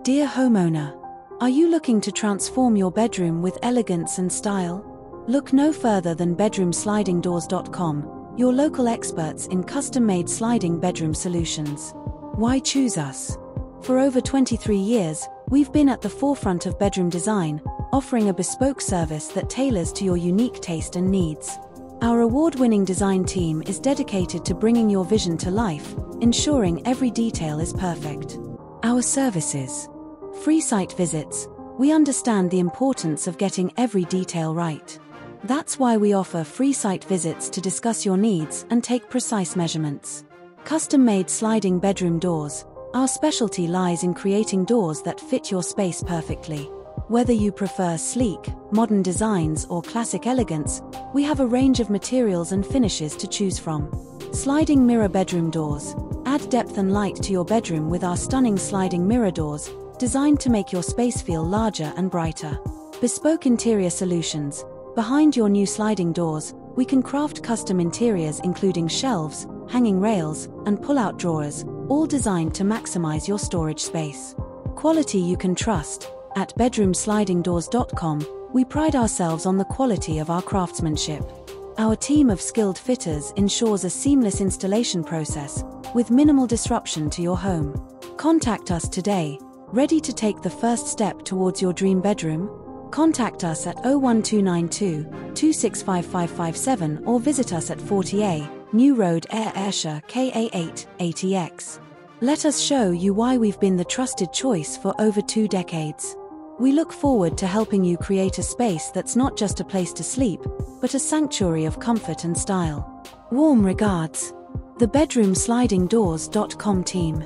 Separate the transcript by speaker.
Speaker 1: Dear homeowner, are you looking to transform your bedroom with elegance and style? Look no further than bedroomslidingdoors.com, your local experts in custom-made sliding bedroom solutions. Why choose us? For over 23 years, we've been at the forefront of bedroom design, offering a bespoke service that tailors to your unique taste and needs. Our award-winning design team is dedicated to bringing your vision to life, ensuring every detail is perfect. Our services. Free site visits. We understand the importance of getting every detail right. That's why we offer free site visits to discuss your needs and take precise measurements. Custom-made sliding bedroom doors. Our specialty lies in creating doors that fit your space perfectly. Whether you prefer sleek, modern designs or classic elegance, we have a range of materials and finishes to choose from. Sliding mirror bedroom doors. Add depth and light to your bedroom with our stunning sliding mirror doors, designed to make your space feel larger and brighter. Bespoke interior solutions. Behind your new sliding doors, we can craft custom interiors including shelves, hanging rails, and pull-out drawers, all designed to maximize your storage space. Quality you can trust. At bedroomslidingdoors.com, we pride ourselves on the quality of our craftsmanship. Our team of skilled fitters ensures a seamless installation process, with minimal disruption to your home. Contact us today. Ready to take the first step towards your dream bedroom? Contact us at 01292 265557 or visit us at 40A, New Road, Ayrshire, KA8, 80X. Let us show you why we've been the trusted choice for over 2 decades. We look forward to helping you create a space that's not just a place to sleep, but a sanctuary of comfort and style. Warm regards. The bedroomslidingdoors.com team.